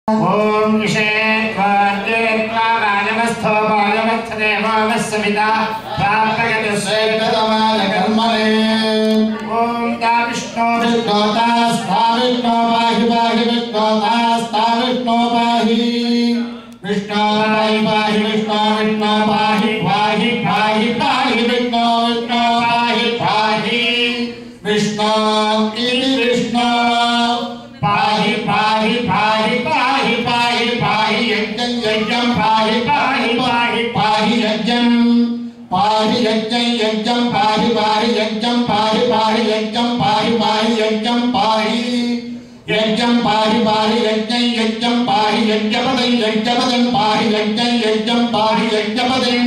ओम विषेत्वाद्येत्वा राजमस्थो बालमस्थदेवामस्समिता प्राप्तगतस्वेततमाय कर्मणे ओम ता विष्णो विष्णोतास्ता विष्णो पाहि पाहि विष्णोतास्ता विष्णो पाहि विष्णो पाहि पाहि विष्णो विष्णो पाहि पाहि पाहि पाहि विष्णो विष्णो पाहि पाहि विष्णो इति विष्णो पाहि पाहि पाहि पाहि पाहि पाहि यज्ञं यज्ञं पाहि पाहि पाहि पाहि यज्ञं पाहि यज्ञं यज्ञं पाहि पाहि यज्ञं पाहि पाहि यज्ञं पाहि पाहि यज्ञं पाहि यज्ञं पाहि पाहि यज्ञं यज्ञं पाहि यज्ञपदं यज्ञपदं पाहि यज्ञं यज्ञं पाहि यज्ञपदं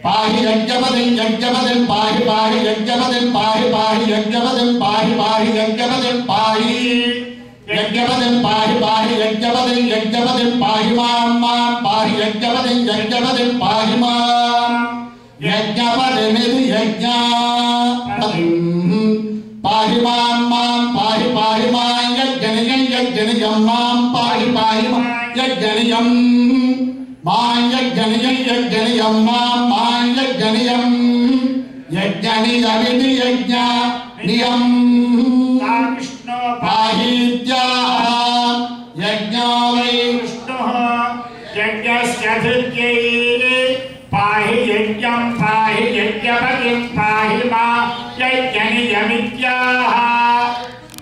पाहि यज्ञपदं यज्ञपदं पाहि पाहि यज्ञपदं पाहि पाहि यज्ञपदं पाहि पाहि यज्ञपदं पाहि यज्ञपदं पाहि पाहि यज्ञपदं यज्ञपदं पाहि मां मां पाहि यज्ञपदं यज्ञपदं पाहि मां यज्ञपदमिति यज्ञपदं पाहि मां मां पाहि पाहि मां यज्ञनियं यज्ञनियं मां पाहि पाहि मां यज्ञनियं मां यज्ञनियं यज्ञनियं मां यज्ञनियं यज्ञनियमिति यज्ञनियं पाहित्या यज्ञो वै विष्णुः यज्ञस्य धृत्यै पाहि यज्ञं पाहि यज्ञपतिं पाहि मा यज्ञनियमित्याह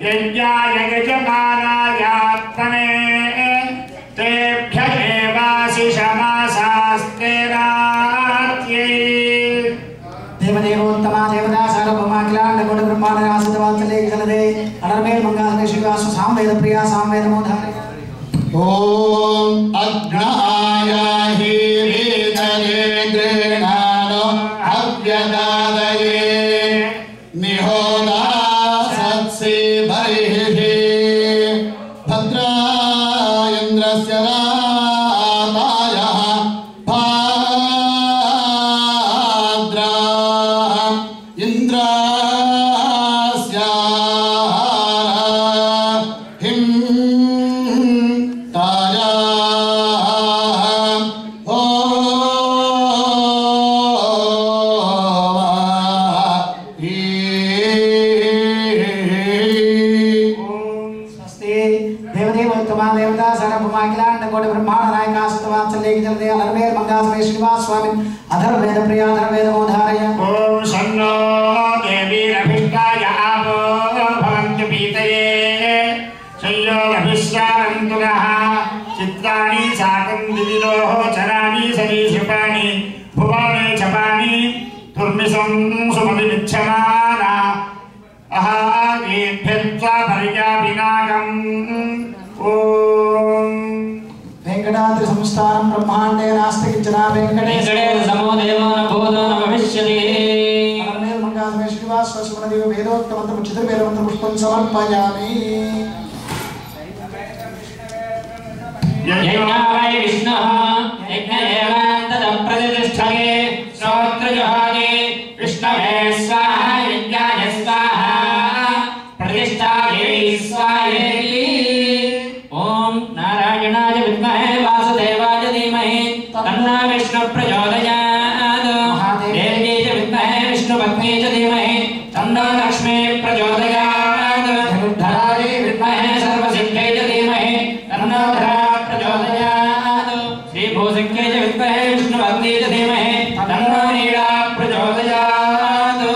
यज्ञाय यजमानायात्मने तेभ्य एवाशिषमासास्ते रात्यै देवदेवोत्तमा देवता सार्वभौमा अखिलांड कोटि ब्रह्मांड आसित वात्सल्य जलदे अनर्मेल मंगल श्रीवास सामवेद प्रिया सामवेद मोधारे ओम अग्नायाहि वेदये गृणानो हव्यदादये निहोदा सत्से बर्हिः भद्रायन्द्रस्य रातायः भाद्रा इंद्रास्य हिं ताया ओ स्वस्ति देवदेवोत्तमा देवता सार्वभौमा अखिलांड कोटि ब्रह्मांड नायक आसित वात्सल्य जलदे अनर्मेल मंगल श्रीवास स्वामी अधर्वेद प्रिया अधर्वेद मोधारय ओम शन्नो देवीरभिष्टाय आपो भवन्तु पीतये शय्यो अभिष्यावन्तु नः चित्राणि साकं दिविलोः चराणि सरीसृपाणि भुवने चपानि दुर्मिषं सुमतिमिच्छमाना अहागेभ्यत्वा पर्यापिनाकम् ओम वेंकटाद्रि संस्थानं ब्रह्मांडे नास्ति किंचन वेंकटेश्वर समो देवो न भूतो न भविष्यति अनर्मेल मंगल श्रीवास स्वस्मदेव वेदोक्त मंत्र चतुर्वेद मंत्र पुष्पं समर्पयामि यज्ञ वै विष्णुः यज्ञ एवान्तदप्रतिष्ठये श्रोत्रजुहागे विष्णवे स्वाहा यज्ञाय स्वाहा प्रतिष्ठायै स्वाहेति ओम नारायणाय विद्महे वासुदेवाय धीमहि तन्नो विष्णुः प्रचोदयात् देव्यै च विद्महे विष्णुपत्न्यै च धीमहि तन्नो लक्ष्मीः प्रचोदयात् धरायै विद्महे सर्वसिद्ध्यै च धीमहि तन्नो धरा प्रचोदयात् श्रीभूसिद्ध्यै च विद्महे विष्णुपत्न्यै च धीमहि तन्नो नीला प्रचोदयात्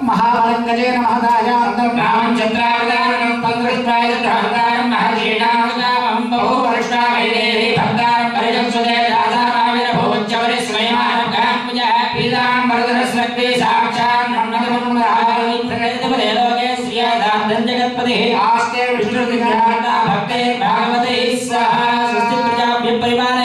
महाबलङ्गजे महदायान्तं रामं चन्द्रावतारं तन्द्रष्ट्वाय तद्धारं महर्षीणावतारं बहुवर्षावैदेहि भक्तारं परिजंसुते राधामाविरभूच्चवरि स्वयमानकां पूजः पीताम्बरधरस्रक्ति साक्षात् नम्नतमनुराहारं प्रकटितपदे लोके श्रियादार्थं जगत्पतिः आस्ते विष्णुर्दिव्यार्ता भक्ते भागवते स्वाहा स्वस्ति प्रजाभ्यः परिवार